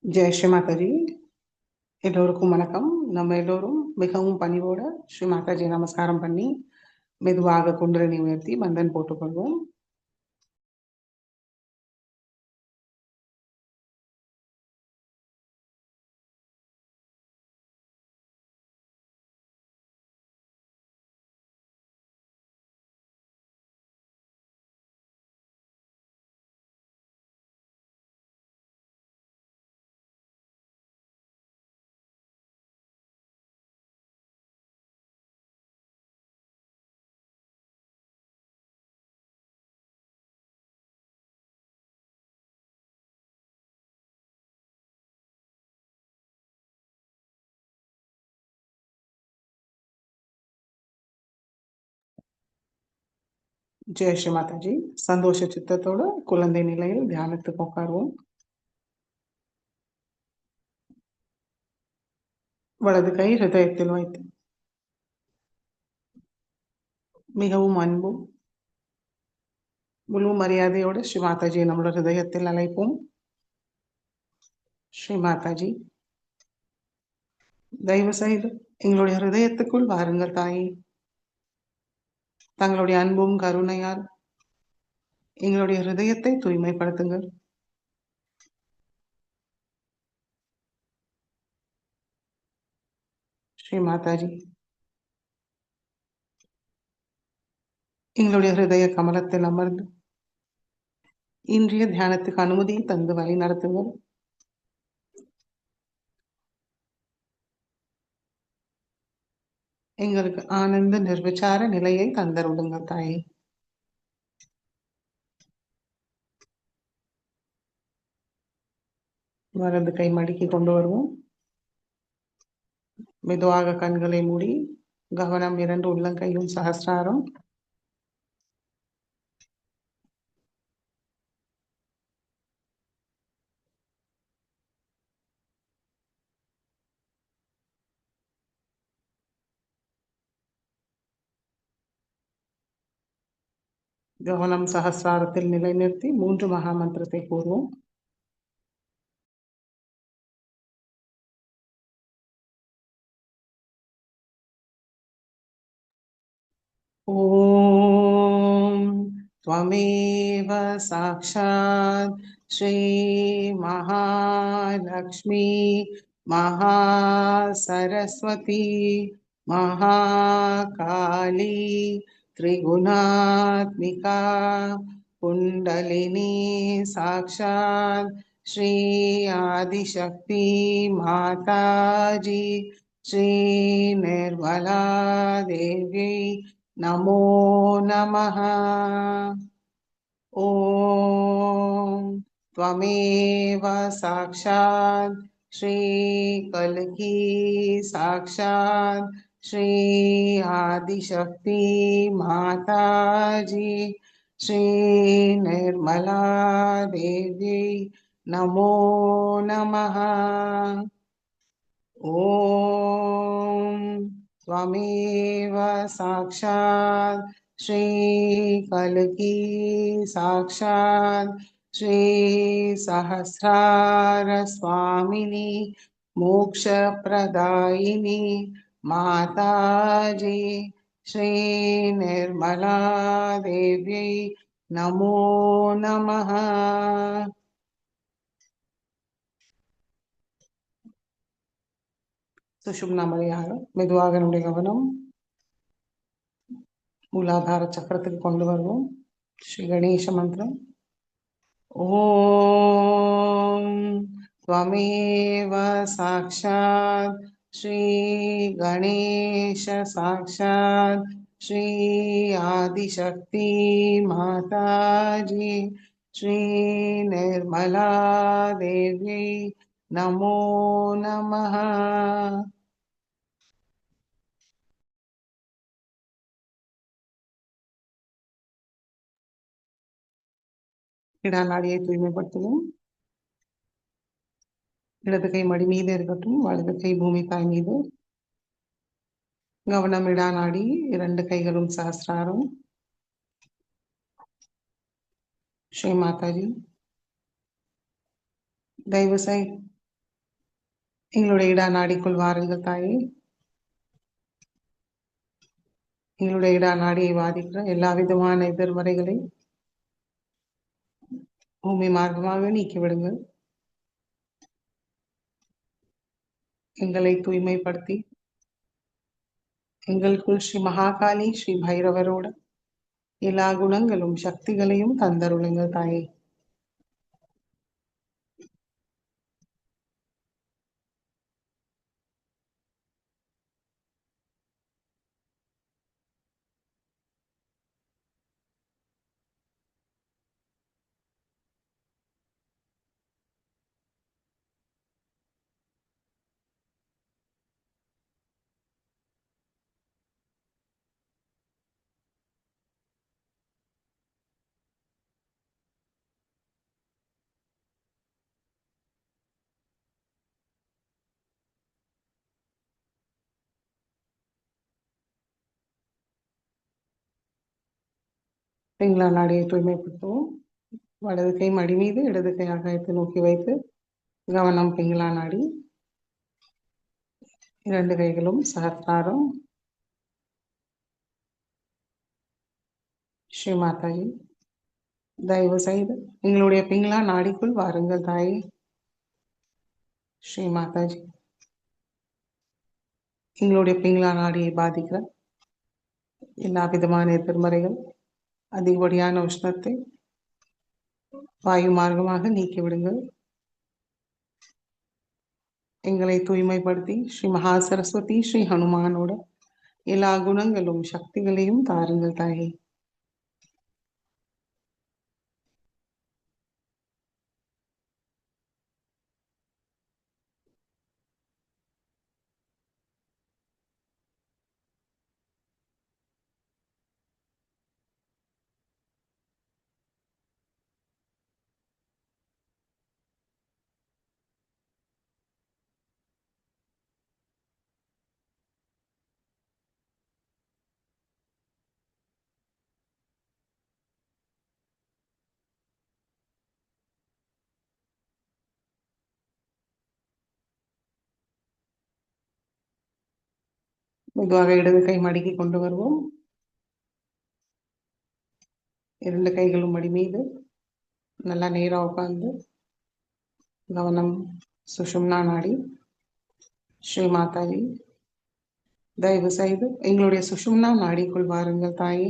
ஜெய் ஸ்ரீ மாதாஜி. எல்லோருக்கும் வணக்கம். நம்ம எல்லோரும் மிகவும் பணிவோட ஸ்ரீ மாதாஜி நமஸ்காரம் பண்ணி மெதுவாக குண்டலினி உயர்த்தி பந்தன் போட்டுக்கொள்வோம். ஜெய் ஸ்ரீ மாதாஜி. சந்தோஷ சித்தத்தோட குழந்தை நிலையில் தியானத்துக்கு உட்காருவோம். வலது கை ஹிருதயத்தில் வைத்து மிகவும் அன்பும் முழு மரியாதையோட ஸ்ரீ மாதாஜியை நம்மளோட ஹிருதயத்தில் அழைப்போம். ஸ்ரீ மாதாஜி, தயவு செய்து எங்களுடைய ஹிருதயத்துக்குள் வாருங்கள் தாயே. தங்களுடைய அன்பும் கருணையால் எங்களுடைய ஹிருதயத்தை தூய்மைப்படுத்துங்கள். ஸ்ரீ மாதாஜி, எங்களுடைய ஹிருதய கமலத்தில் அமர்ந்து இன்றைய தியானத்துக்கு அனுமதி தந்து வழி நடத்துங்கள். எங்களுக்கு ஆனந்த நிர்விச்சார நிலையை தந்தருடுங்கள் தாயே. வலது கை மடிக்கி கொண்டு வருவோம். மெதுவாக கண்களை மூடி கவனம் 2 உள்ளங்கையும் சஹஸ்ராரம். கவனம் சஹஸ்ராரத்தில் நிலைநிறுத்தி 3 மகா மந்திரத்தை கூறுவோம். ஓம் त्वमेव साक्षात् श्री महालक्ष्मी महासरस्वती महाकाली त्रिगुणात्मिका कुण्डलिनी साक्षात् श्री आदिशक्ति माताजी श्री निर्मला देवी नमो नमः। ओम त्वमेव साक्षात् श्री कल्की साक्षात् श्री आदिशक्ति माताजी श्री निर्मला देवी नमो नमः। ओम त्वमेव साक्षात् श्री कल्की साक्षात् श्री सहस्रार स्वामिनी मोक्षप्रदायिनी माताजी श्री निर्मला देवी नमो नमः। சுஷும்னா மலையாக மெதுவாக நம்முடைய கவனம் மூலாதார சக்கரத்துக்கு கொண்டு வருவோம். ஸ்ரீ கணேச மந்திரம். ஓம் त्वमेव साक्षात् श्री गणेश साक्षात् श्री आदिशक्ति माताजी श्री निर्मला देवी नमो नमः। இடநாடியை தூய்மைப்படுத்துவோம். இடது கை மடி மீது இருக்கட்டும், வலது கை பூமி தாய் மீது. கவனம் இடநாடி, 2 கைகளும் சஹஸ்ராரம். ஸ்ரீ மாதாஜி, தயவு செய் எங்களுடைய இடா நாடிக்குள் வாருங்கள் தாயே. எங்களுடைய இடா நாடியை பாதிக்கிற எல்லா விதமான எதிர்மறைகளை பூமி மார்க்கமாக நீக்கிவிடுங்கள். எங்களை தூய்மைப்படுத்தி எங்களுக்குள் ஸ்ரீ மகாகாளி ஸ்ரீ பைரவரோட எல்லா குணங்களும் சக்திகளையும் தந்தருளுங்கள் தாயே. பிங்களா நாடியை தூய்மைப்படுத்துவோம். வலது கை மடி மீது இடது கை ஆகாயத்தை நோக்கி வைத்து கவனம் பிங்களா நாடி. இரண்டு கைகளும் சகஸ்ராரம். ஸ்ரீ மாதாஜி, தயவு செய்து எங்களுடைய பிங்களா நாடிக்குள் வாருங்கள் தாயே. ஸ்ரீ மாதாஜி, எங்களுடைய பிங்களா நாடியை பாதிக்கிற எல்லா விதமான எதிர்மறைகள், அதிகப்படியான உஷ்ணத்தை வாயு மார்க்கமாக நீக்கிவிடுங்கள். எங்களை தூய்மைப்படுத்தி ஸ்ரீ மகா சரஸ்வதி ஸ்ரீ ஹனுமானோட எல்லா குணங்களும் சக்திகளையும் தாருங்கள் தாயே. மெதுவாக இடது கை மடக்கி கொண்டு வருவோம். இரண்டு கைகளும் மடி மீது நல்லா நேரா உட்கார்ந்து கவனம் சுஷும்னா நாடி. ஸ்ரீ மாதாஜி, தயவு செய்து எங்களுடைய சுஷும்னா நாடிக்குள் வாருங்கள் தாயே.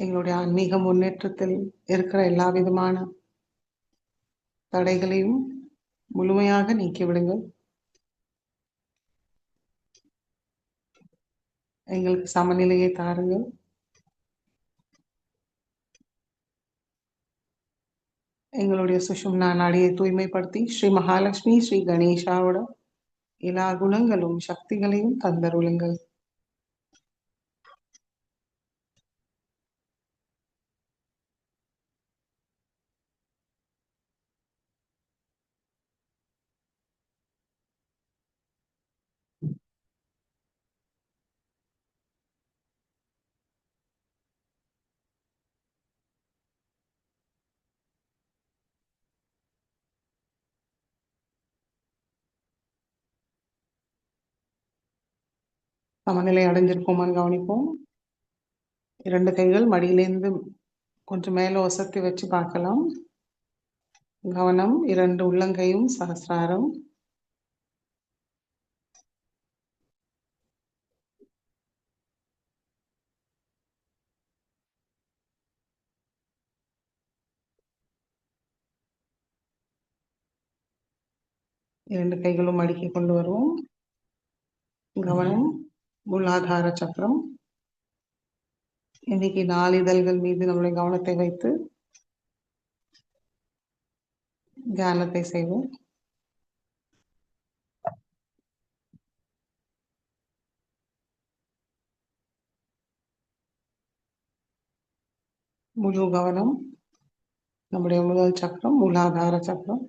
எங்களுடைய ஆன்மீக முன்னேற்றத்தில் இருக்கிற எல்லா விதமான தடைகளையும் முழுமையாக நீக்கிவிடுங்கள். எங்களுக்கு சமநிலையை தாருங்கள். எங்களுடைய சுஷும்னா நாடியை தூய்மைப்படுத்தி ஸ்ரீ மகாலட்சுமி ஸ்ரீ கணேஷாவோட எல்லா குணங்களும் சக்திகளையும் தந்தருளுங்கள். சமநிலை அடைஞ்சிருக்கோமான்னு கவனிப்போம். இரண்டு கைகள் மடியிலேருந்து கொஞ்சம் மேல ஒசத்தி வச்சு பார்க்கலாம். கவனம் இரண்டு உள்ளங்கையும் சகஸ்ராரம். இரண்டு கைகளும் மடிக்கி கொண்டு வருவோம். கவனம் மூலாதார சக்கரம். இன்னைக்கு நாளிதழ்கள் மீது நம்முடைய கவனத்தை வைத்து தியானத்தை செய்வோம். முழு கவனம் நம்முடைய முதல் சக்கரம் மூலாதார சக்கரம்.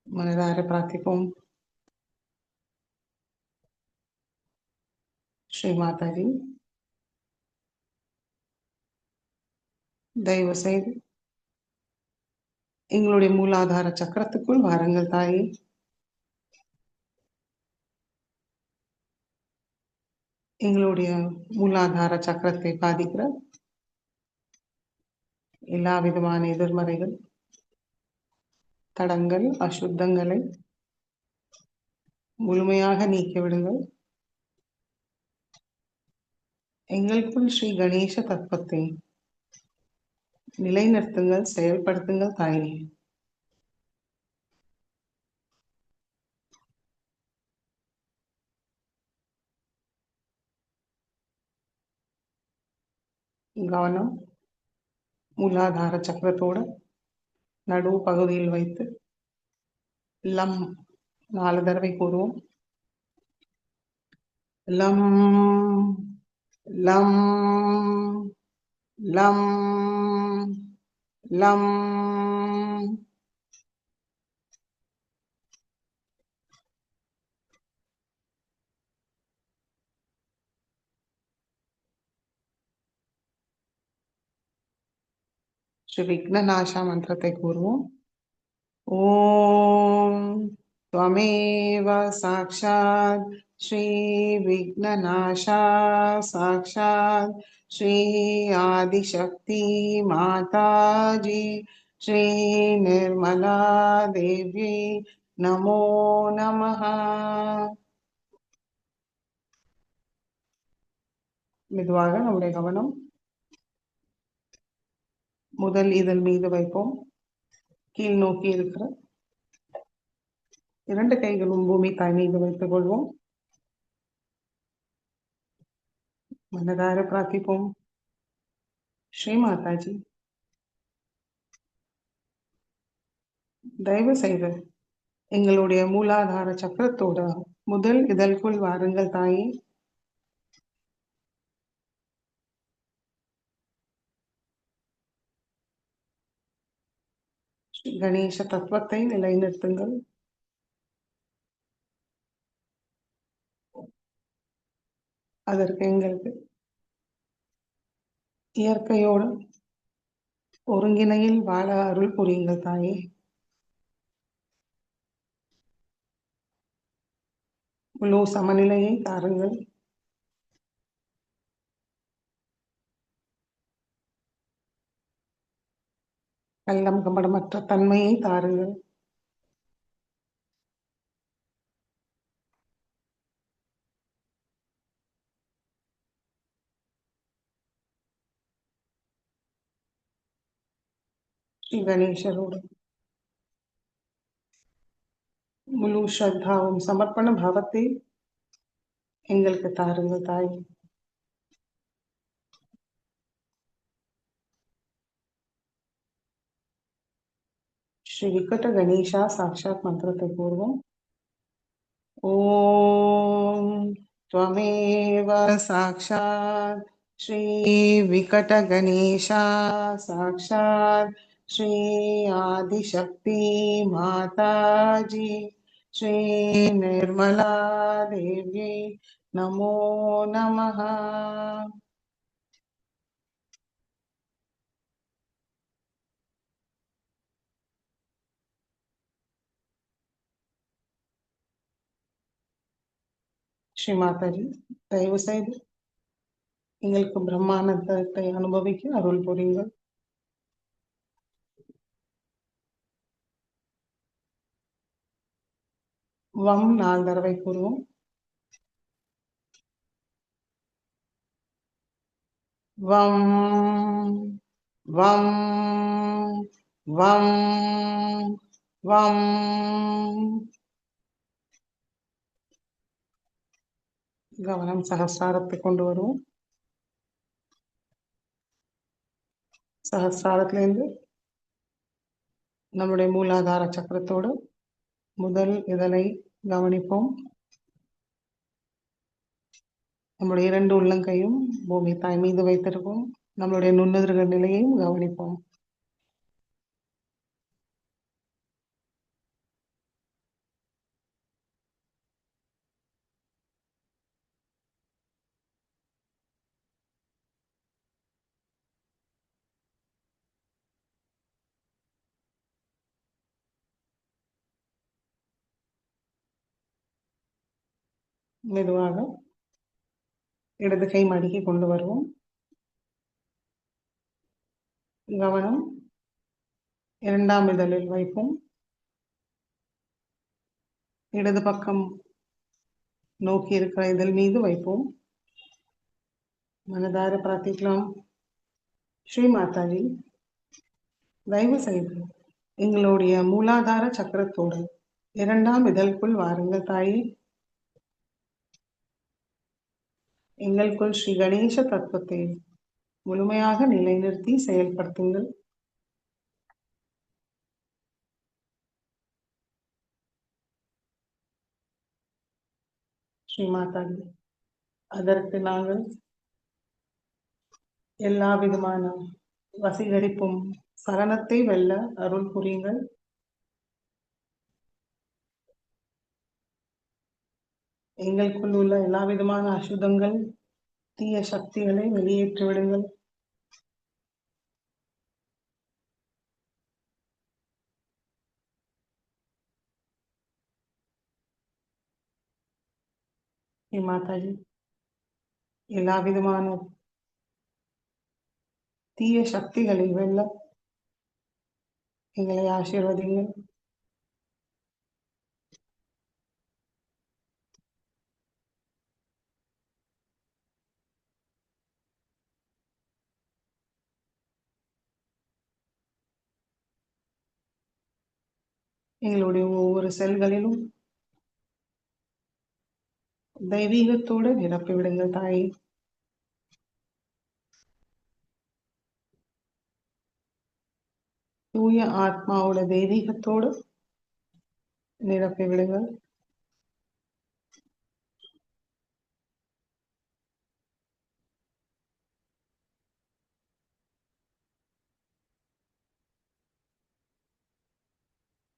மனதார பிரார்த்திப்போம். ஸ்ரீ மாதாஜி, தயவு செய்து எங்களுடைய மூலாதார சக்கரத்துக்குள் வாருங்கள் தாயே. எங்களுடைய மூலாதார சக்கரத்தை பாதிக்கிற எல்லா விதமான எதிர்மறைகள், தடங்கள், அசுத்தங்களை முழுமையாக நீக்கிவிடுங்கள். எங்களுக்குள் ஸ்ரீ கணேச தத்துவத்தை நிலைநிறுத்துங்கள், செயல்படுத்துங்கள் தாயே. கவனம் மூலாதார சக்கரத்தோட நடு பகுதியில் வைத்து லம் 4 தடவை கூறுவோம். லம் லம் லம் லம். ஸ்ரீ விக்னநாசா மந்திரத்தை கூறுவோம். ஓம் त्वमेव साक्षात् श्री विघ्ननाशा साक्षात् श्री आदिशक्ति माताजी श्री निर्मला देवी नमो नमः. மெதுவாக நம்முடைய கவனம் முதல் இதழ் மீது வைப்போம். கீழ் நோக்கி இருக்கிற 2 கைகளும் பூமி தாய் மீது வைத்துக் கொள்வோம். மனதார பிரார்த்திப்போம். ஸ்ரீ மாதாஜி, தயவு செய்து எங்களுடைய மூலாதார சக்கரத்தோட முதல் இதழ்குள் வாருங்கள் தாயே. ஸ்ரீ கணேச தத்துவத்தை நிலைநிறுத்துங்கள். அதற்கு எங்களுக்கு இயற்கையோடு ஒருங்கிணையில் வாழ அருள் புரியுங்கள் தாயே. முழு சமநிலையை தாருங்கள். கள்ளம் கபடமற்ற தன்மையை தாருங்கள். ஸ்ரீ கணேசரோடு முழு ஸ்ரத்தாவும் சமர்ப்பண பாவத்தை எங்களுக்கு தாருங்கள் தாய். ஸ்ரீ விகட கணேசா சாட்சாத் மந்திரத்தை கூறுவோம். ஓம் त्वमेव साक्षात् श्री विकट गणेशा साक्षात् श्री आदिशक्ति माताजी श्री निर्मला देवी नमो नमः. ஸ்ரீ மாதாஜி, தயவு செய்து எங்களுக்கு பிரம்மானந்தத்தை அனுபவிக்க அருள் புரியுங்கள். வம் 4 தடவை கூறுவோம். வம் வம் வம் வம். கவனம் சகஸ்ராரத்தை கொண்டு வருவோம். சகஸ்ராரத்திலிருந்து நம்முடைய மூலாதார சக்கரத்தோடு முதல் இதழை கவனிப்போம். நம்முடைய 2 உள்ளங்கையும் பூமி தாய் மீது வைத்திருப்போம். நம்மளுடைய நுண்ணுதர்கள் நிலையையும் கவனிப்போம். மெதுவாக இடது கை மடக்கி கொண்டு வருவோம். கவனம் இரண்டாம் இதழில் வைப்போம். இடது பக்கம் நோக்கி இருக்கிற இதழ் மீது வைப்போம். மனதார பிரார்த்திக்கலாம். ஸ்ரீ மாதாஜி, தயவு செய்து எங்களுடைய மூலாதார சக்கரத்தோடு இரண்டாம் இதழுக்குள் வாருங்கள் தாயே. எங்களுக்குள் ஸ்ரீ கணேச தத்துவத்தை முழுமையாக நிலைநிறுத்தி செயல்படுத்துங்கள். ஸ்ரீ மாதாஜி, அதற்கு நாங்கள் எல்லா விதமான வசீகரிப்பும் சலனத்தை வெல்ல அருள் புரியுங்கள். எங்களுக்குள் உள்ள எல்லா விதமான அசுத்தங்கள், தீய சக்திகளை வெளியேற்றி விடுங்கள். மாதாஜி, எல்லா விதமான தீய சக்திகளை வெல்ல எங்களை ஆசீர்வதிங்கள். எங்களுடைய ஒவ்வொரு செல்களிலும் தெய்வீகத்தோடு நிரப்பி விடுங்கள் தாயே. தூய ஆத்மாவோட தெய்வீகத்தோடு நிரப்பி விடுங்கள்.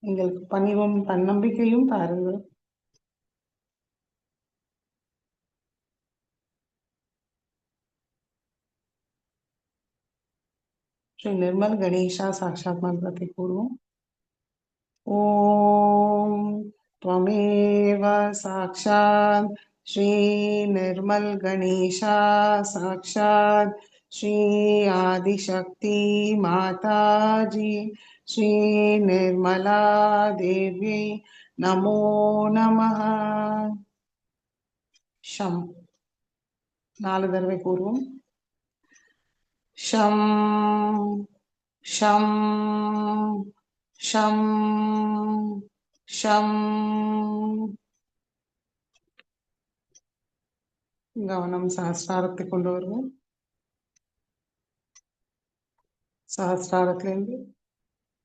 எங்களுக்கு பணிவும் தன்னம்பிக்கையும் தாருங்கள். ஸ்ரீ நிர்மல் கணேஷா சாட்சாத் மந்திரத்தை கூறுவோம். ஓம் त्वमेव साक्षात् श्री निर्मल गणेशा साक्षात् श्री आदिशक्ति माताजी श्री निर्मला देवी नमो नमः. शम 4 தடவை கூறுவோம். शम शम शम शम. கவனம் சஹஸ்ராரத்தை கொண்டு வருவோம். சஹஸ்ராரத்திலிருந்து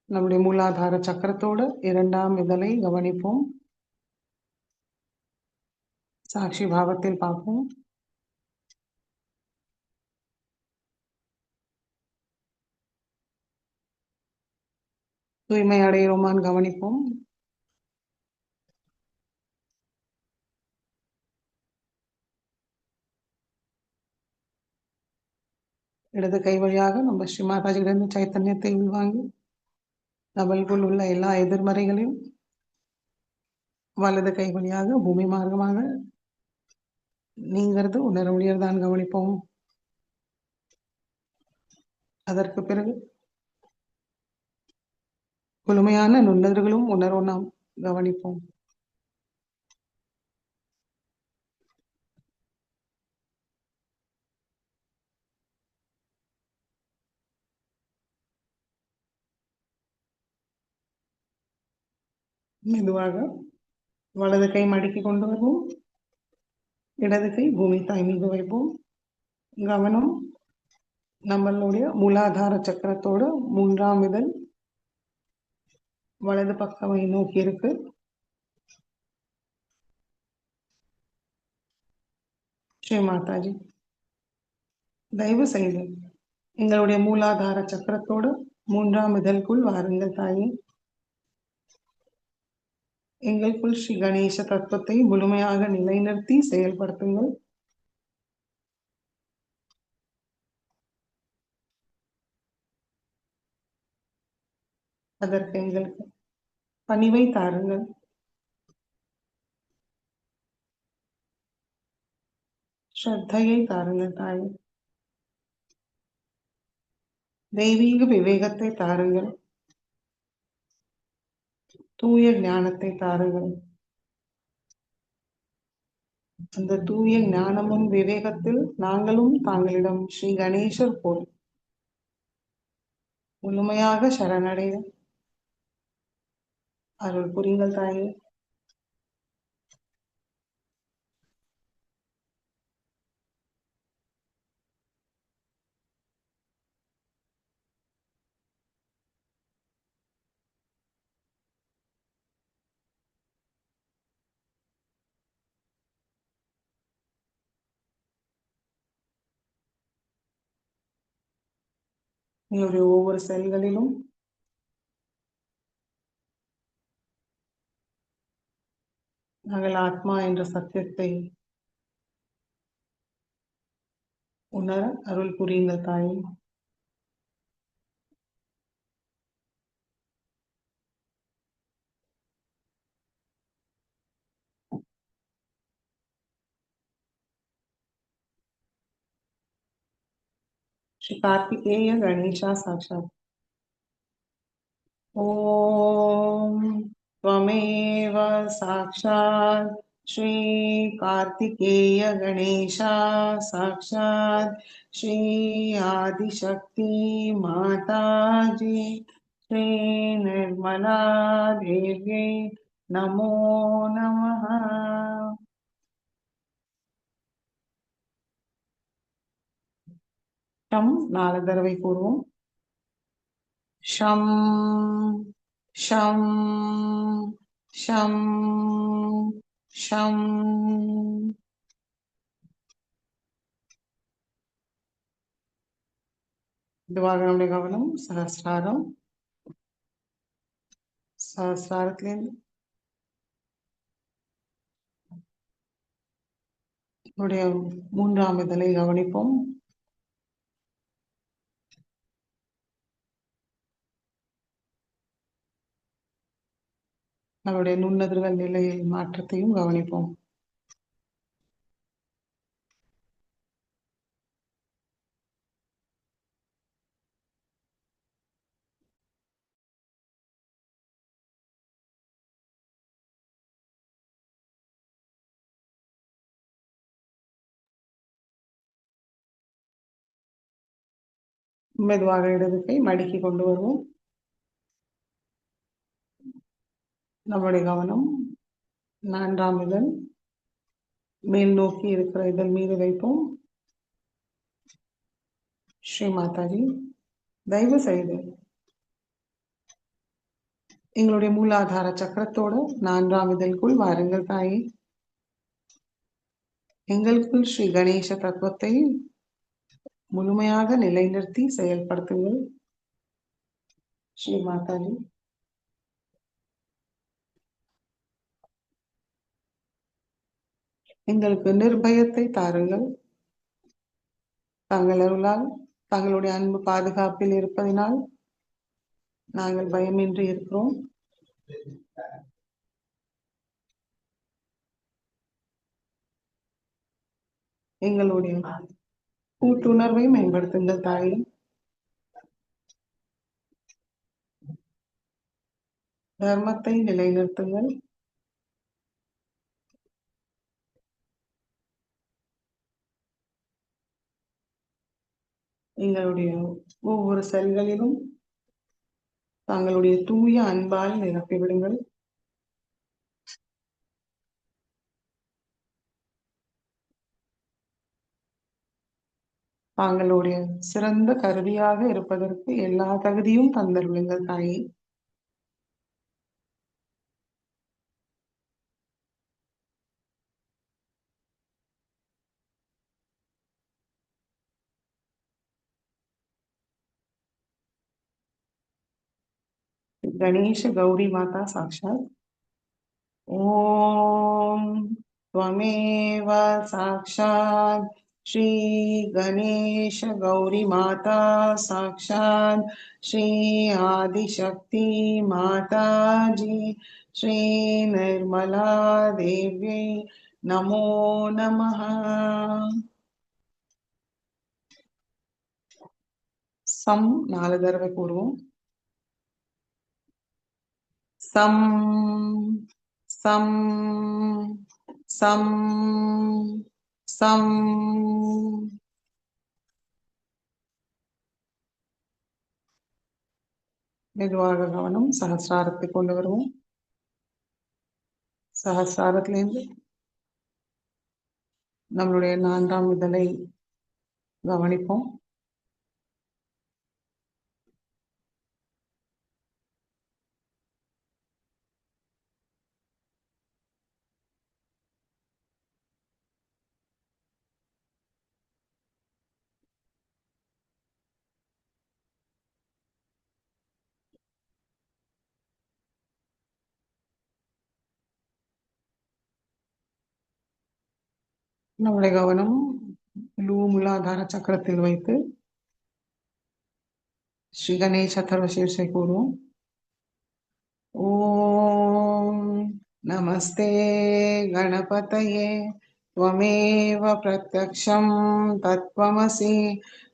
நம்முடைய மூலாதார சக்கரத்தோடு இரண்டாம் இதழை கவனிப்போம். சாட்சி பாவத்தில் பார்ப்போம். தூய்மை அடைகிறோமான்னு கவனிப்போம். இடது கை வழியாக நம்ம ஸ்ரீ மாதாஜியிலிருந்து சைத்தன்யத்தை உள்வாங்கி நம்மளுக்குள் உள்ள எல்லா எதிர்மறைகளையும் வலது கை வழியாக பூமி மார்க்கமாக நீங்கிறது உணர முடியறதான் கவனிப்போம். அதற்கு பிறகு முழுமையான நுண்ணர்களும் உணர்வும் நாம் கவனிப்போம். மெதுவாக வலது கை மடக்கி கொண்டு வருவோம். இடது கை பூமி தாய் மீது வைப்போம். கவனம் நம்மளுடைய மூலாதார சக்கரத்தோட மூன்றாம் இதழ் வலது பக்கமை நோக்கி இருக்கு. ஸ்ரீ மாதாஜி, தயவு செய்து எங்களுடைய மூலாதார சக்கரத்தோடு மூன்றாம் இதழுக்குள் வாருங்கள் தாயே. எங்களுக்குள் ஸ்ரீ கணேச தத்துவத்தை முழுமையாக நிலைநிறுத்தி செயல்படுத்துங்கள். அதற்கு எங்களுக்கு பணிவை தாருங்கள். ஸ்ரத்தையை தாருங்கள் தாயே. தெய்வீக விவேகத்தை தாருங்கள். தூய ஞானத்தை தாருங்கள். அந்த தூய ஞானமும் விவேகத்தில் நாங்களும் தாங்களிடம் ஸ்ரீ கணேசர் போல் முழுமையாக சரணடைய அருள் புரியுங்கள் தாயே. உங்களுடைய ஒவ்வொரு செல்களிலும் நாங்கள் ஆத்மா என்ற சத்தியத்தை உணர அருள் புரியுங்கள் தாயே. श्री कार्तिकेय गणेशा साक्षात्। ओम त्वमेव साक्षात् श्री कार्तिकेय गणेशा साक्षात् श्री आदिशक्ति माता जी श्री निर्मला देव्यै नमो नमः। शम 4 தடவை கூறுவோம். शम शम शम शम. இதுவாக நம்முடைய கவனம் சஹஸ்ராரம். சஹஸ்ராரத்திலிருந்து நம்முடைய 3ஆம் இதழை கவனிப்போம். நம்முடைய நுண்ணதிர்கள் நிலையில் மாற்றத்தையும் கவனிப்போம். மெதுவாக இடது கை மடக்கி கொண்டு வருவோம். நம்முடைய கவனம் 4ஆம் இதழ் மேல் நோக்கி இருக்கிற இதழ் மீது வைப்போம். ஸ்ரீ மாதாஜி, தயவு செய்து எங்களுடைய மூலாதார சக்கரத்தோட 4ஆம் இதழுக்குள் வாருங்கள் தாயே. எங்களுக்குள் ஸ்ரீ கணேச தத்துவத்தை முழுமையாக நிலைநிறுத்தி செயல்படுத்துங்கள். ஸ்ரீ மாதாஜி, எங்களுக்கு நிர்பயத்தை தாருங்கள். தங்கள் அருளால் தங்களுடைய அன்பு பாதுகாப்பில் இருப்பதினால் நாங்கள் பயமின்றி இருக்கிறோம். எங்களுடைய கூட்டுணர்வை மேம்படுத்துங்கள் தாயே. தர்மத்தை நிலைநிறுத்துங்கள். எங்களுடைய ஒவ்வொரு செல்களிலும் தங்களுடைய தூய அன்பால் நிரப்பிவிடுங்கள். தாங்களுடைய சிறந்த கருவியாக இருப்பதற்கு எல்லா தகுதியும் தந்தருளுங்கள் தாயே. गणेश गौरी माता साक्षात्। ओम त्वमेव साक्षात् श्री गणेश गौरी माता साक्षात् श्री आदिशक्ति माता जी श्री निर्मला देव्यै नमो नमः। सम 4 தடவை கூறுவோம். சம் சம் சம் சம். மெதுவாக கவனம் சஹஸ்ராரத்தை கொண்டு வருவோம். சஹஸ்ராரத்திலிருந்து நம்மளுடைய 4ஆம் இதழை கவனிப்போம். நம்முடைய கவனம் மூலாதார சக்கரத்தில் வைத்து ஸ்ரீ கணேச தர்வசீர்ஷை கூறுவோம். ஓம் நமஸ்தே கணபதயே त्वमेव प्रत्यक्षं तत्त्वमसि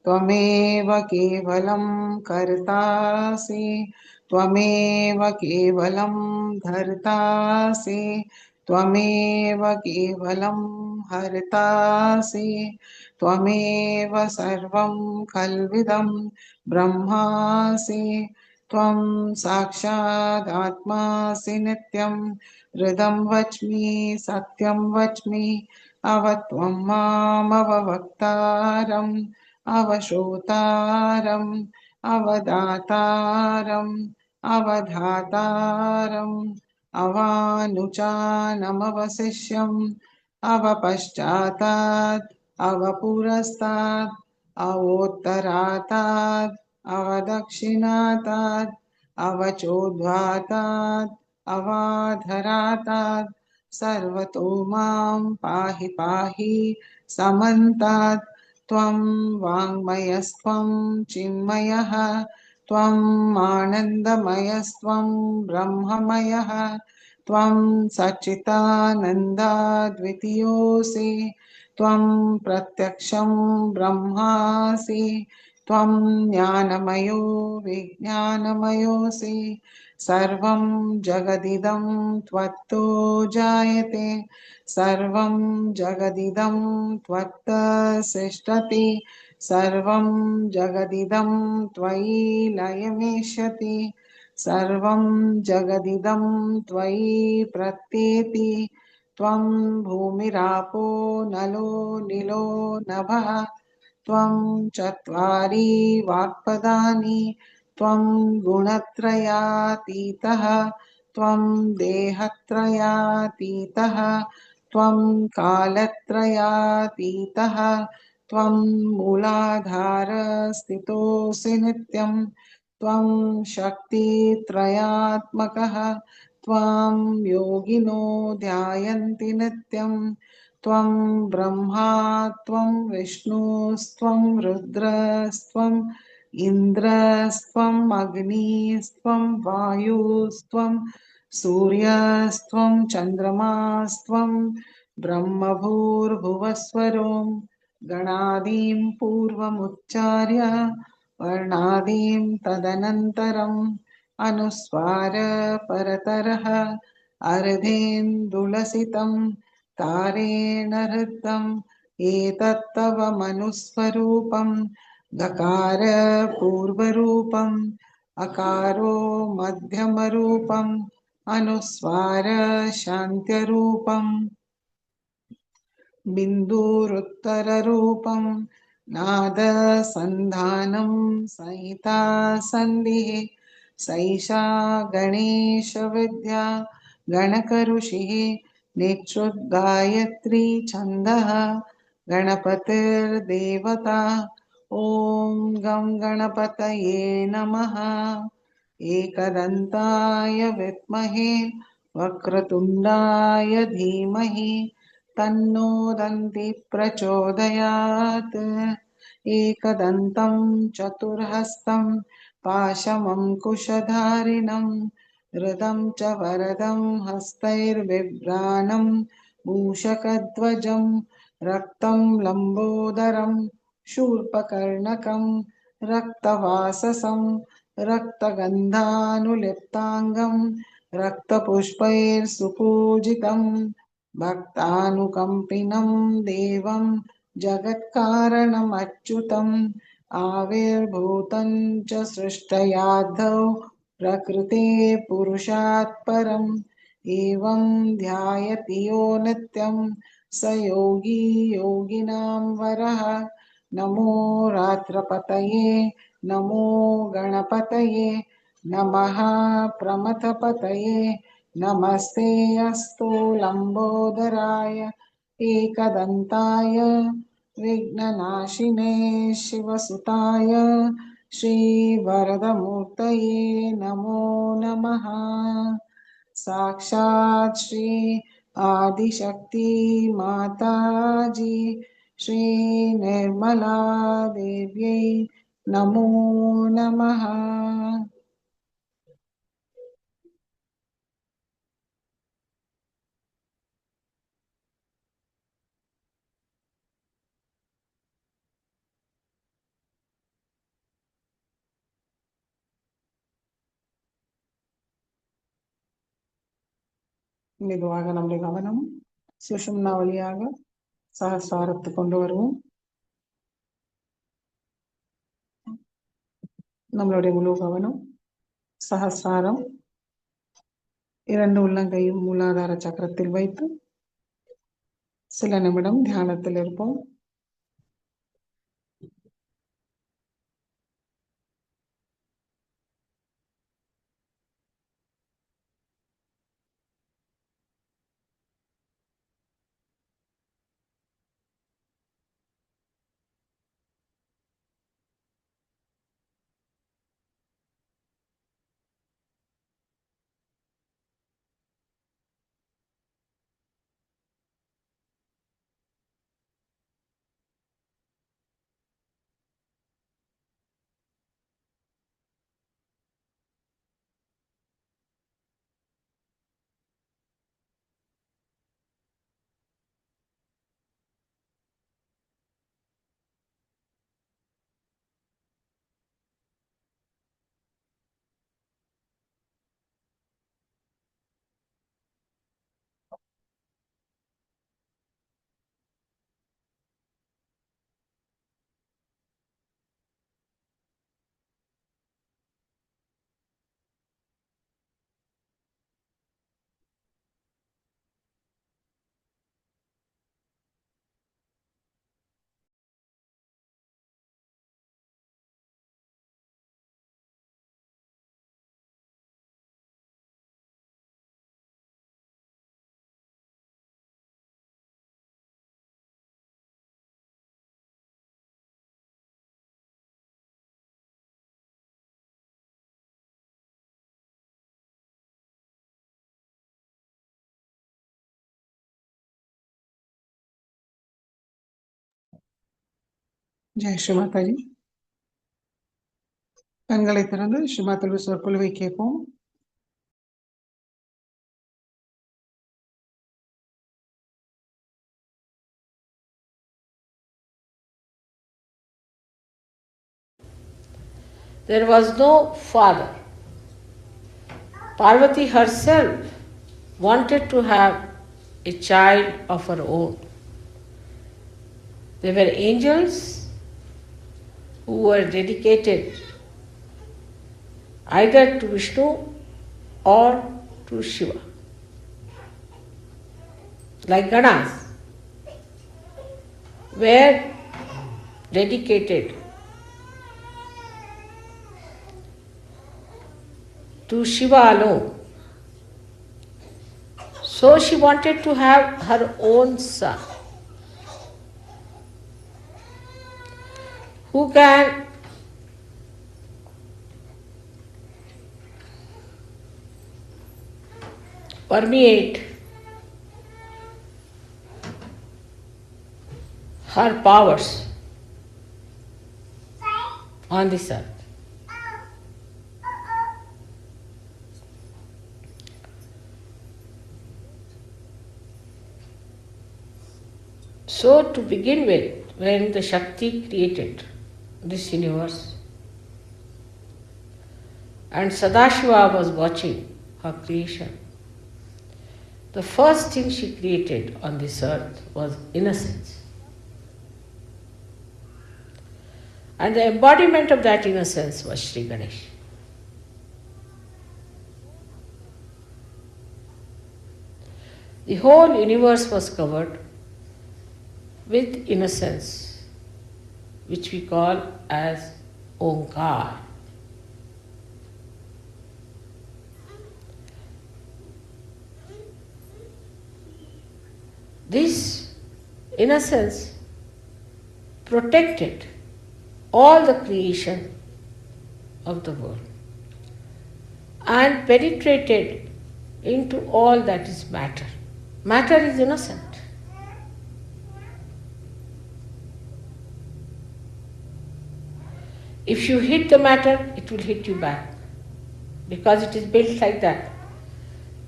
त्वमेव केवलं कर्तासि त्वमेव केवलं धर्तासि त्वमेव केवलं हर्तासि त्वमेव सर्वं कल्विदं ब्रह्मासि त्वं साक्षादात्मासि नित्यं हृदं वच्मि सत्यं वच्मि अवत्वं मामवक्तारम् अवश्रोतारम् अवदातारम् अवधातारम् अवानुचानमवशिष्यम् अवपश्चातात् अवपुरस्तात् अवोत्तरातात् अवदक्षिणातात् अवचोद्वातात् अवाधरातात् सर्वतो मां पाहि पाहि समन्तात् त्वं वाङ्मयस्त्वं चिन्मयः त्वम् आनन्दमयस्त्वं ब्रह्ममयः त्वं सच्चिदानन्दाद्वितीयोऽसि त्वं प्रत्यक्षं ब्रह्मासि त्वं ज्ञानमयो विज्ञानमयोऽसि सर्वं जगदिदं त्वत्तो जायते सर्वं जगदिदं त्वत्तसिष्ठति सर्वं जगदिदं त्वयि लयमेष्यति सर्वं जगदिदं त्वयि प्रत्येति त्वं भूमिरापो नलो निलो नभः त्वं चत्वारि वाक्पदानि त्वं गुणत्रयातीतः त्वं देहत्रयातीतः त्वं कालत्रयातीतः त्वं मूलाधारस्थितोऽसि नित्यं त्वं शक्तित्रयात्मकः त्वां योगिनो ध्यायन्ति नित्यं त्वं ब्रह्मा त्वं विष्णुस्त्वं रुद्रस्त्वम् इन्द्रस्त्वम् अग्निस्त्वं वायुस्त्वं सूर्यस्त्वं चन्द्रमास्त्वं ब्रह्मभूर्भुवस्वरों गणादीं पूर्वमुच्चार्य वर्णादीं तदनन्तरम् अनुस्वार परतरः अर्धेन्दुलसितं तारेण हृतम् एतत्तव मनुस्वरूपं गकार पूर्वरूपम् अकारो मध्यमरूपम् अनुस्वार शान्त्यरूपम् बिन्दुरुत्तररूपं नादसन्धानं संहिता सन्धिः सैषा गणेशविद्या गणकऋषिः नेक्षुद्गायत्री छन्दः गणपतिर्देवता ॐ गं गणपतये नमः एकदन्ताय विद्महे वक्रतुण्डाय धीमहि तन्नो दन्ति प्रचोदयात् एकदन्तं चतुर्हस्तं पाशमङ्कुशधारिणं हृदं च वरदं हस्तैर्बिभ्राणं मूषकध्वजं रक्तं लम्बोदरं शूर्पकर्णकं रक्तवाससं रक्तगन्धानुलिप्ताङ्गं रक्तपुष्पैर्सुपूजितं भक्तानुकम्पिनं देवं जगत्कारणमच्युतम् आविर्भूतं च सृष्टयाद्धौ प्रकृते पुरुषात् परम् एवं ध्यायति यो नित्यं स योगी योगिनां वरः नमो रात्रपतये नमो गणपतये नमः प्रमथपतये नमस्ते अस्तु लम्बोदराय एकदन्ताय विघ्ननाशिने शिवसुताय श्रीवरदमूर्तये नमो नमः। साक्षात् श्री आदिशक्ति माताजी श्री निर्मला देव्यै नमो नमः। மெதுவாக நம்முடைய கவனம் சுஷும்னா வழியாக சகஸ்ராரத்து கொண்டு வருவோம். நம்மளுடைய முழு கவனம் சகஸ்ராரம் இரண்டு உள்ளங்கையும் மூலாதார சக்கரத்தில் வைத்து சில நிமிடம் தியானத்தில் இருப்போம். ஜெய் ஸ்ரீ மாதாஜி. கண்களை திறந்து ஸ்ரீமாதா சொற்பொழிவை கேட்போம். There was no father. Parvati herself wanted to have a child of her own. They were angels who were dedicated either to Vishnu or to Shiva. Like Ganas were dedicated to Shiva alone. So she wanted to have her own son who can permeate her powers on this earth. So, to begin with, when the Shakti created this universe and Sadashiva was watching her creation, the first thing she created on this earth was innocence. And the embodiment of that innocence was Sri Ganesh. The whole universe was covered with innocence, which we call as Omkar. This innocence protected all the creation of the world and penetrated into all that is matter. Matter is innocent. If you hit the matter, it will hit you back because it is built like that.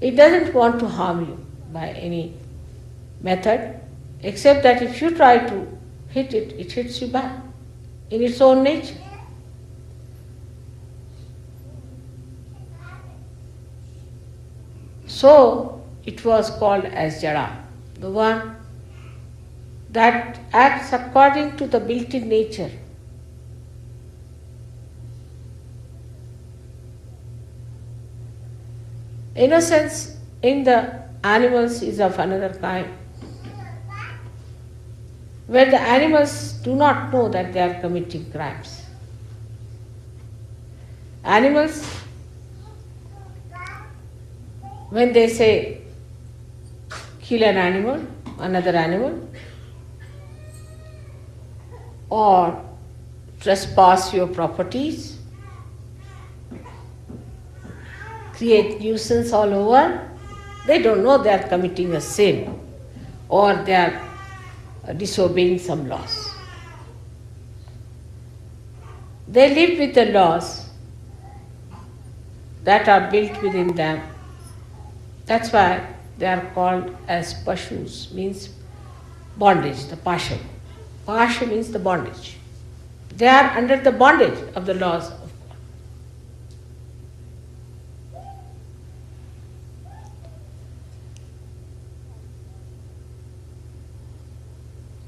It doesn't want to harm you by any method, except that if you try to hit it, it hits you back in its own nature. So it was called as Jada, the one that acts according to the built-in nature. Innocence in the animals is of another kind, where the animals do not know that they are committing crimes. Animals, when they say kill an animal, another animal, or trespass your properties, create nuisance all over, they don't know they are committing a sin or they are disobeying some laws. They live with the laws that are built within them. That's why they are called as pashus, means bondage, the pasha. Pasha means the bondage. They are under the bondage of the laws of God.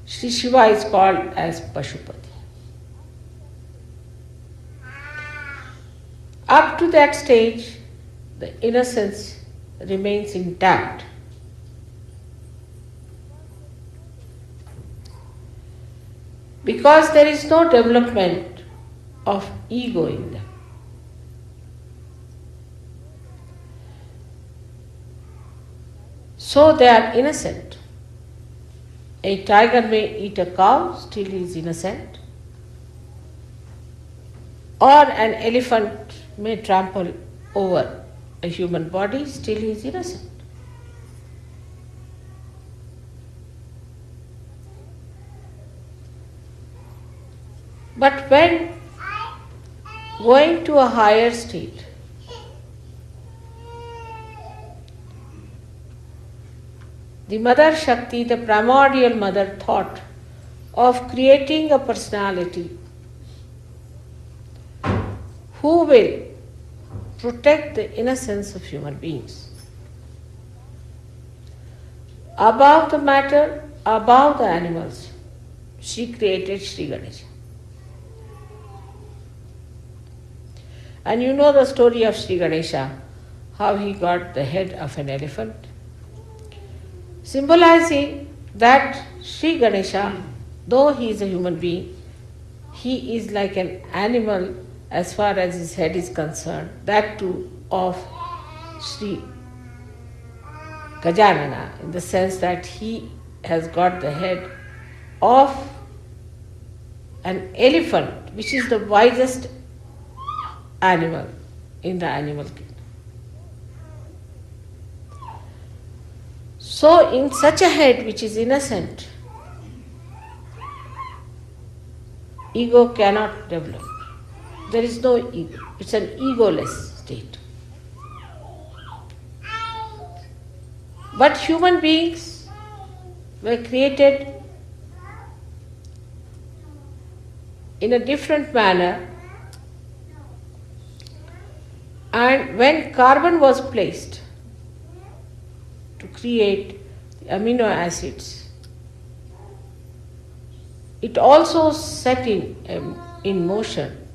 Sri Shiva is called as Pashupati. Up to that stage, the innocence remains intact. Because there is no development of ego in them. So they are innocent. A tiger may eat a cow, still he is innocent. Or an elephant may trample over a human body, still he is innocent. But when going to a higher state, the Mother Shakti, the primordial mother, thought of creating a personality who will protect the innocence of human beings. Above the matter, above the animals, she created Sri Ganesha. And you know the story of Sri Ganesha, how he got the head of an elephant, symbolizing that Sri Ganesha, though he is a human being, he is like an animal as far as his head is concerned, that too of Sri Gajanana, in the sense that he has got the head of an elephant, which is the wisest animal in the animal kingdom. So in such a head which is innocent, ego cannot develop. There is no ego. It's an egoless state. But human beings were created in a different manner, and when carbon was placed to create the amino acids, it also set in motion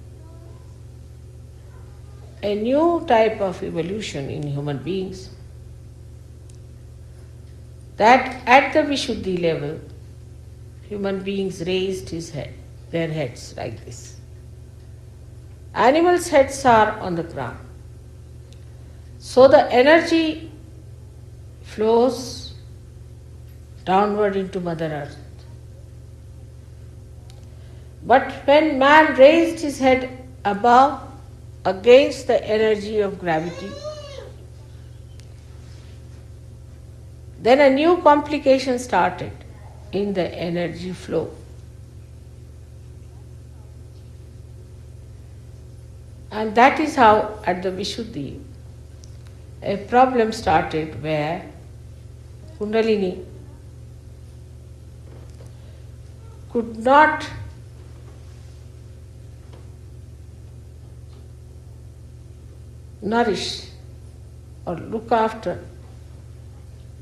a new type of evolution in human beings, that at the Vishuddhi level, human beings raised their heads like this. Animals' heads are on the ground. So the energy flows downward into Mother Earth. But when man raised his head above against the energy of gravity, then a new complication started in the energy flow. And that is how at the Vishuddhi a problem started where Kundalini could not nourish or look after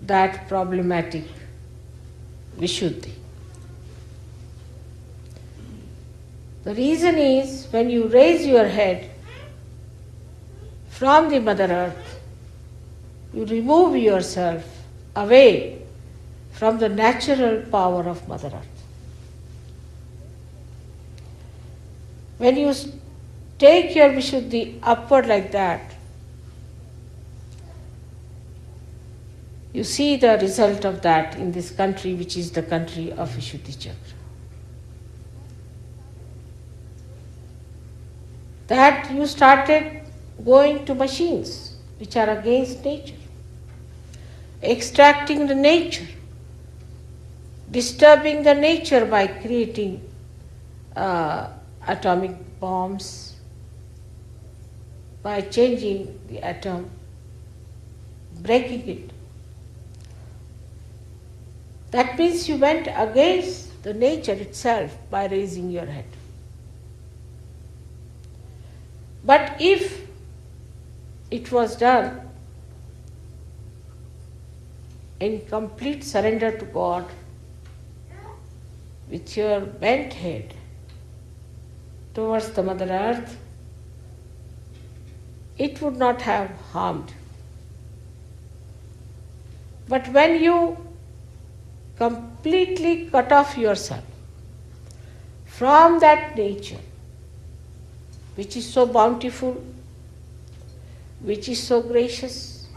that problematic Vishuddhi. The reason is, when you raise your head from the Mother Earth, you remove yourself away from the natural power of Mother Earth. When you take your Vishuddhi upward like that, you see the result of that in this country, which is the country of Vishuddhi Chakra. That you started going to machines which are against nature, extracting the nature, disturbing the nature by creating atomic bombs, by changing the atom, breaking it. That means you went against the nature itself by raising your head. But if it was done in complete surrender to God, with your bent head towards the Mother Earth, it would not have harmed. But when you completely cut off yourself from that nature, which is so bountiful, which is so gracious.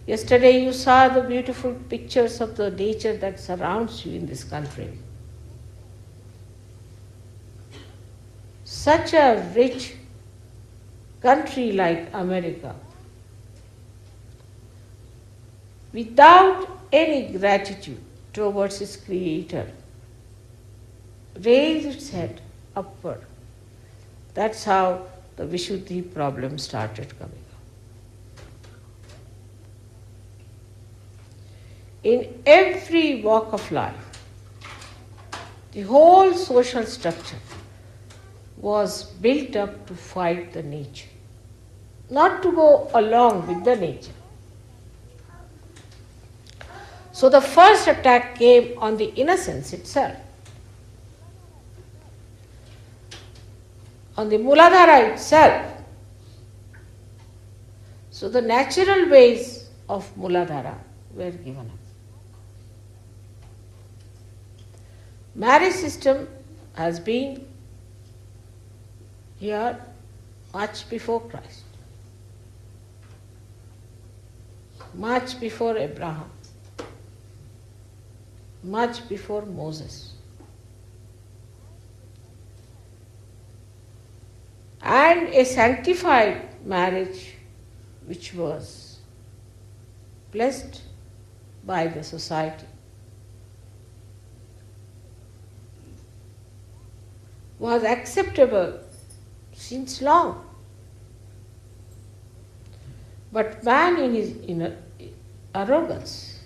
Yesterday you saw the beautiful pictures of the nature that surrounds you in this country. Such a rich country like America, without any gratitude towards its creator, raised its head upward. That's how the Vishuddhi problem started coming up. In every walk of life, the whole social structure was built up to fight the nature, not to go along with the nature. So the first attack came on the innocence itself, on the Muladhara itself. So the natural ways of Muladhara were given up. Marriage system has been here much before Christ, much before Abraham, much before Moses. And a sanctified marriage which was blessed by the society was acceptable since long. But man in his arrogance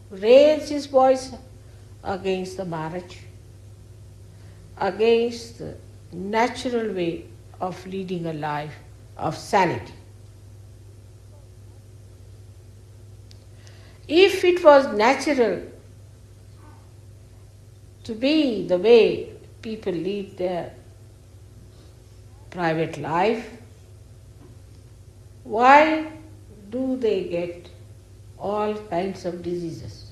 raised his voice against the marriage, against the natural way of leading a life of sanity. If it was natural to be the way people lead their private life, why do they get all kinds of diseases?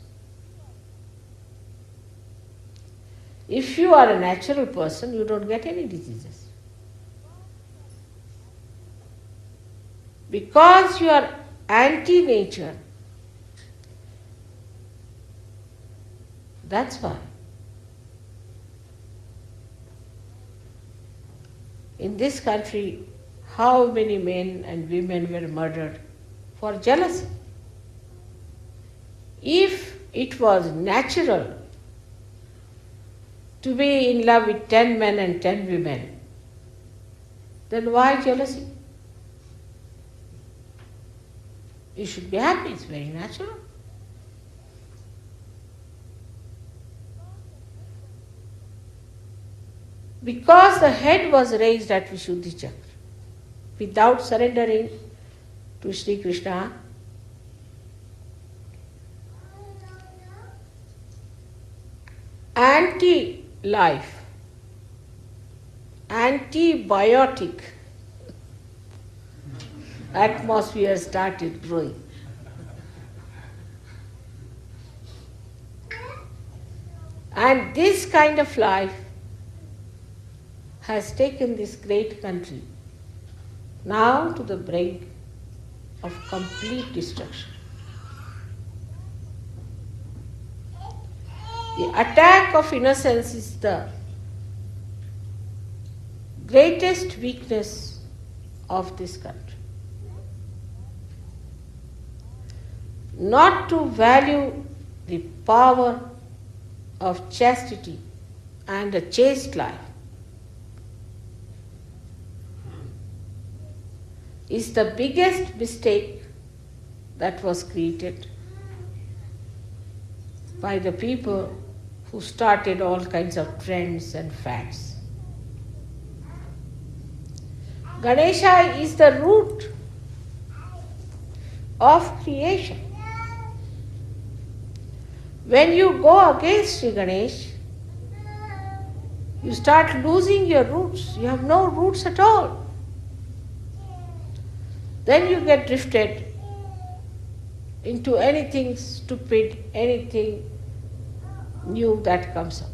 If you are a natural person, you don't get any diseases. Because you are anti-nature, that's why. In this country, how many men and women were murdered for jealousy? If it was natural to be in love with 10 men and 10 women, then why jealousy? You should be happy, it's very natural. Because the head was raised at Vishuddhi Chakra, without surrendering to Sri Krishna, anti-life, antibiotic atmosphere started growing. And this kind of life has taken this great country now to the brink of complete destruction. The attack of innocence is the greatest weakness of this country. Not to value the power of chastity and a chaste life is the biggest mistake that was created by the people who started all kinds of trends and fads. Ganesha is the root of creation. When you go against Sri Ganesh, you start losing your roots. You have no roots at all. Then you get drifted into anything stupid, anything new that comes up.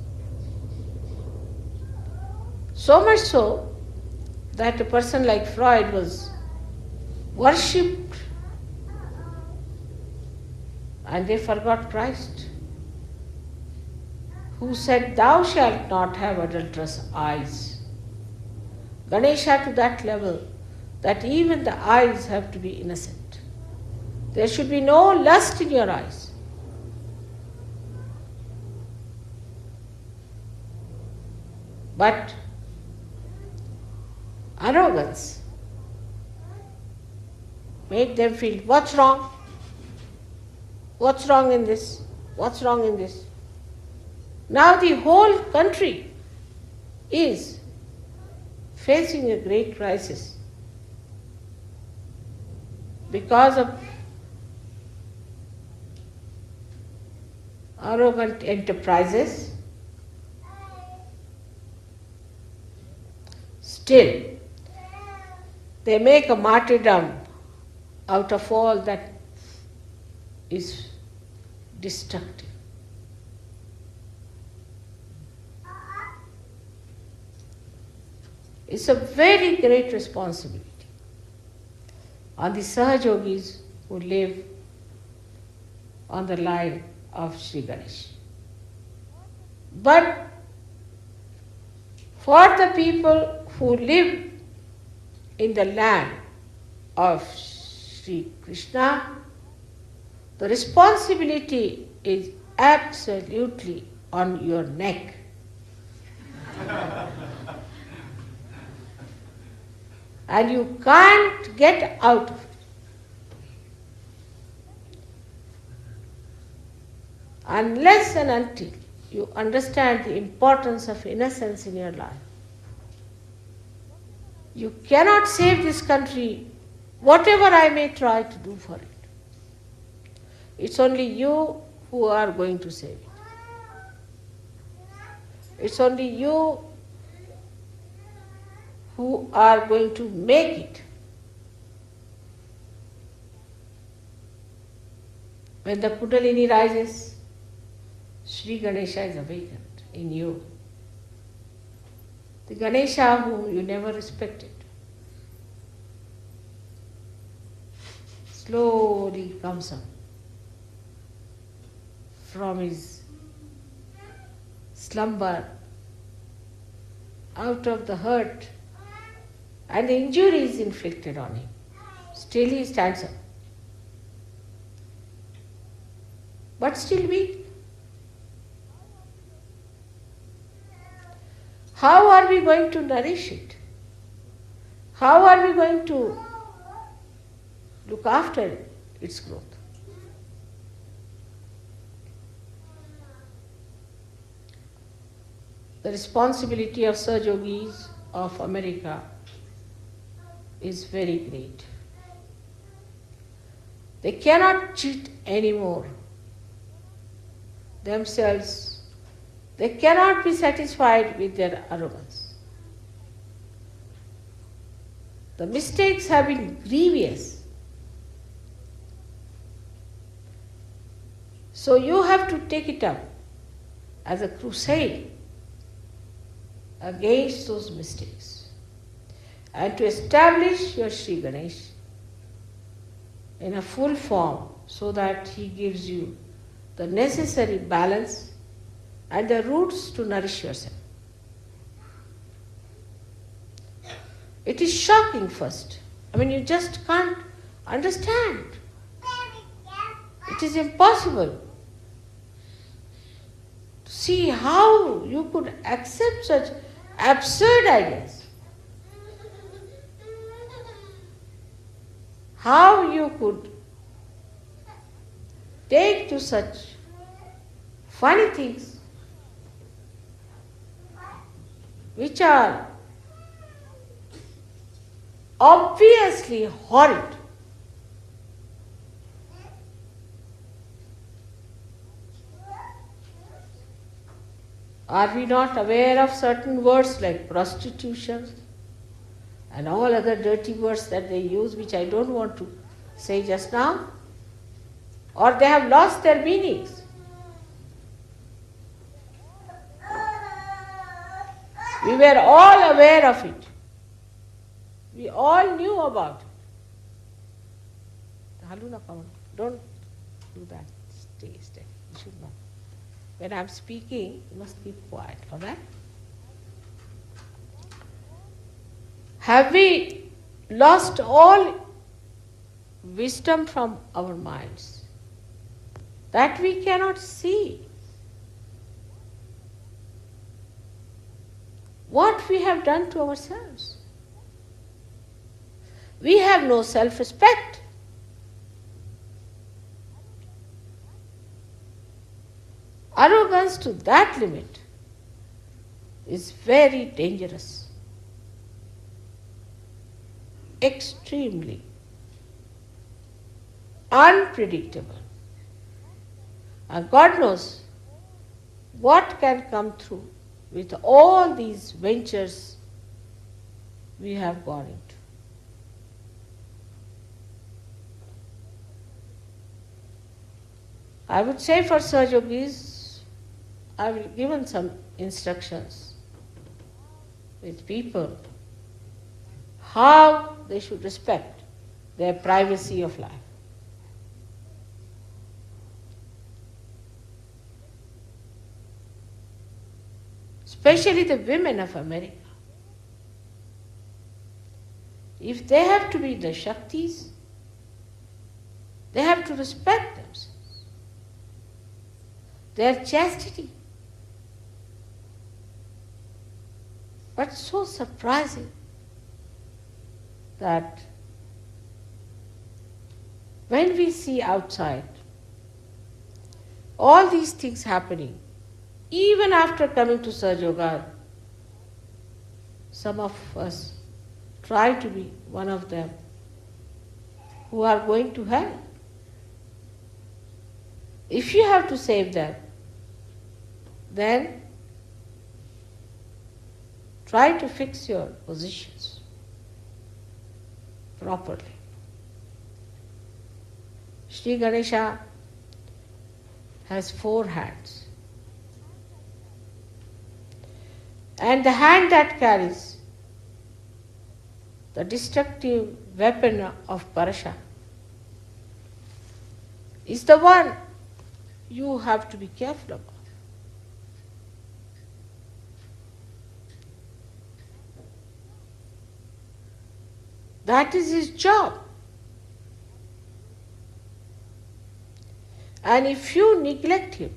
So much so that a person like Freud was worshipped and they forgot Christ, who said, "Thou shalt not have adulterous eyes." Ganesha to that level that even the eyes have to be innocent. There should be no lust in your eyes. But arrogance made them feel, what's wrong? What's wrong in this? What's wrong in this? Now the whole country is facing a great crisis because of arrogant enterprises. Still, they make a martyrdom out of all that is destructive. It's a very great responsibility on the Sahajogis who live on the line of Sri Ganesh. But for the people who live in the land of Sri Krishna, the responsibility is absolutely on your neck. And you can't get out of it. Unless and until you understand the importance of innocence in your life. You cannot save this country, whatever I may try to do for it. It's only you who are going to save it. It's only you who are going to make it. When the Kundalini rises, Sri Ganesha is awakened in you. The Ganesha whom you never respected slowly comes up from his slumber, out of the hurt and the injuries inflicted on him. Still he stands up, but still weak. How are we going to nourish it? How are we going to look after its growth? The responsibility of Sahajyogis of America is very great. They cannot cheat anymore themselves. They cannot be satisfied with their arrogance. The mistakes have been grievous. So you have to take it up as a crusade against those mistakes and to establish your Sri Ganesh in a full form so that he gives you the necessary balance and the roots to nourish yourself. It is shocking first. You just can't understand. It is impossible to see how you could accept such absurd ideas. How you could take to such funny things which are obviously horrid. Are we not aware of certain words like prostitution and all other dirty words that they use, which I don't want to say just now? Or they have lost their meanings. We were all aware of it. We all knew about it. Haluna, come on. Don't do that. Stay. You should not. When I am speaking, you must keep quiet, all right? Have we lost all wisdom from our minds that we cannot see what we have done to ourselves? We have no self-respect. Arrogance to that limit is very dangerous, extremely unpredictable. And God knows what can come through with all these ventures we have gone into. I would say for Sahajyogis, I will given some instructions with people how they should respect their privacy of life. Especially the women of America. If they have to be the Shaktis, they have to respect themselves, their chastity. But so surprising that when we see outside all these things happening, Even after coming to Sahaja Yoga, some of us try to be one of them who are going to hell. If you have to save them, then try to fix your positions properly. Sri Ganesha has 4 hands. And the hand that carries the destructive weapon of Parasha is the one you have to be careful about. That is his job. And if you neglect him,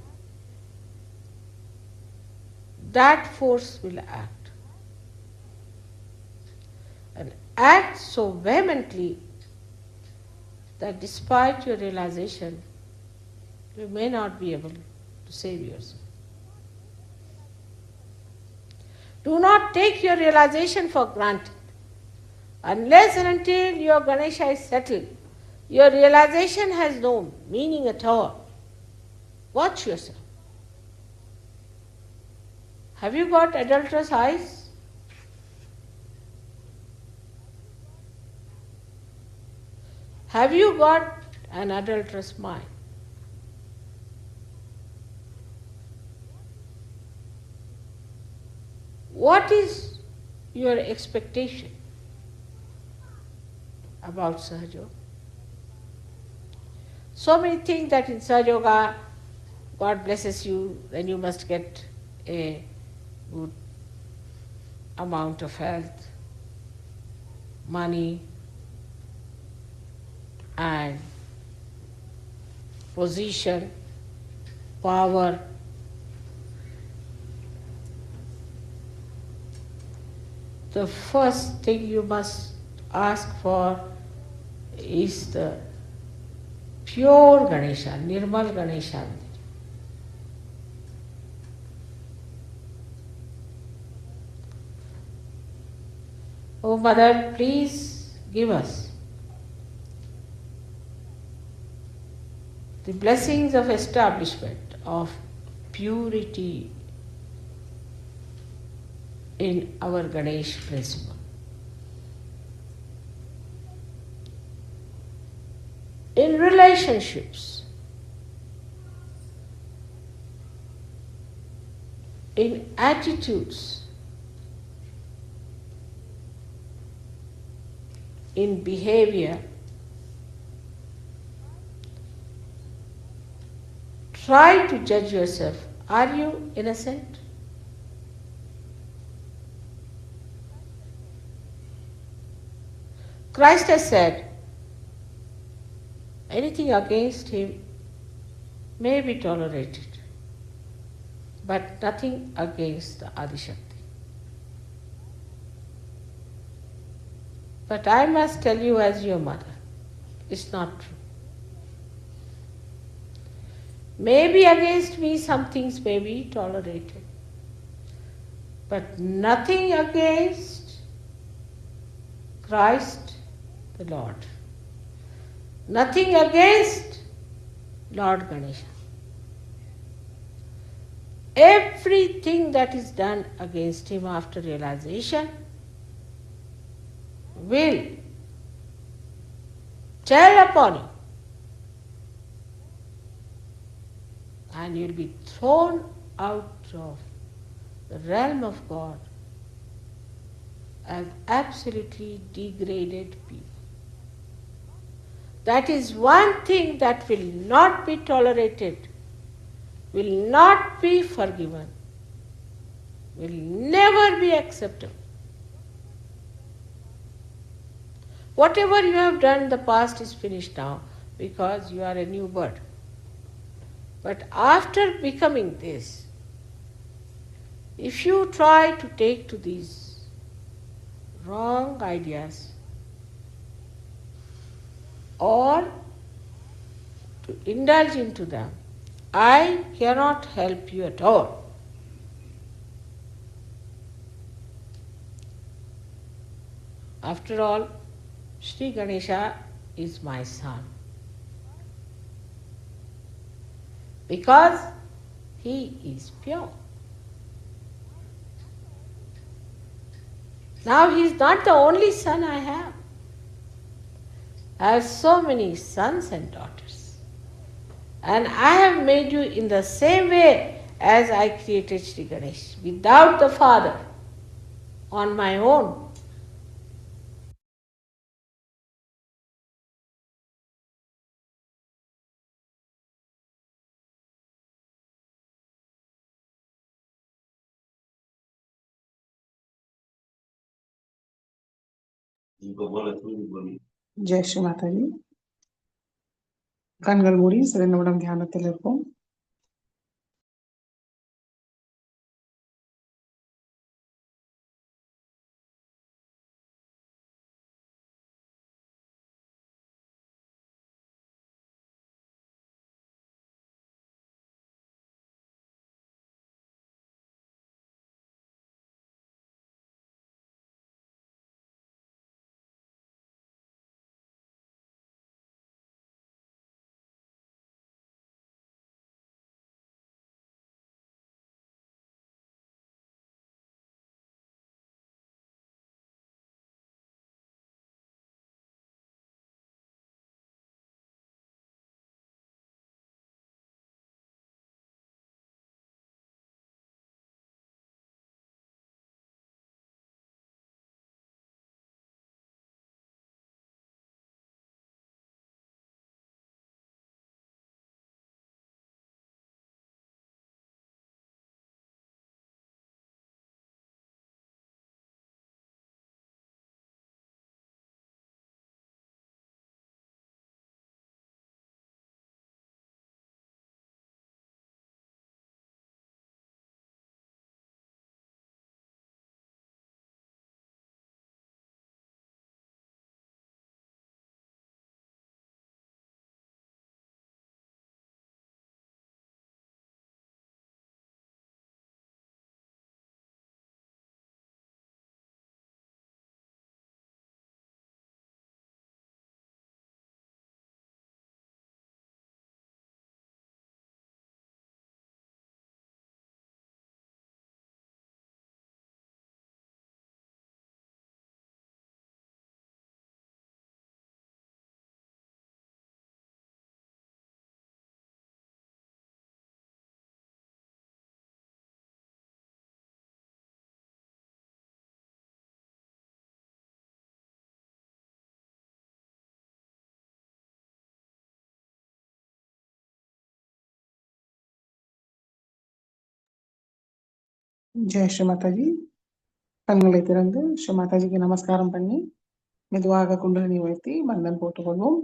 that force will act. And act so vehemently that despite your realization, you may not be able to save yourself. Do not take your realization for granted. Unless and until your Ganesha is settled, your realization has no meaning at all. Watch yourself. Have you got adulterous eyes? Have you got an adulterous mind? What is your expectation about Sahaja Yoga? So many things that in Sahaja Yoga, God blesses you, then you must get a good amount of health, money, and position, power. The first thing you must ask for is the pure Ganesha, Nirmal Ganesha. Oh Mother, please give us the blessings of establishment of purity in our Ganesh principle. In relationships, in attitudes, in behavior, try to judge yourself. Are you innocent? Christ has said, anything against him may be tolerated, but nothing against the Adishakti. But I must tell you as your mother, it's not true. Maybe against me some things may be tolerated, but nothing against Christ the Lord. Nothing against Lord Ganesha. Everything that is done against him after realization will tell upon you, and you will be thrown out of the realm of God as absolutely degraded people. That is one thing that will not be tolerated, will not be forgiven, will never be acceptable. Whatever you have done in the past is finished now because you are a new bird. But after becoming this, if you try to take to these wrong ideas or to indulge into them, I cannot help you at all. After all, Sri Ganesha is my son. Because he is pure. Now he is not the only son I have. I have so many sons and daughters. And I have made you in the same way as I created Sri Ganesh, without the father, on my own. Jai Sri Mataji. கண்கள் மூடி சில நிமிடம் தியானத்தில் இருப்போம். ஜெய் ஸ்ரீ மாதாஜி. கண்களை திறந்து ஸ்ரீ மாதாஜிக்கு நமஸ்காரம் பண்ணி மெதுவாக குண்டலினி உயர்த்தி பந்தன் போட்டுக்கொள்வோம்.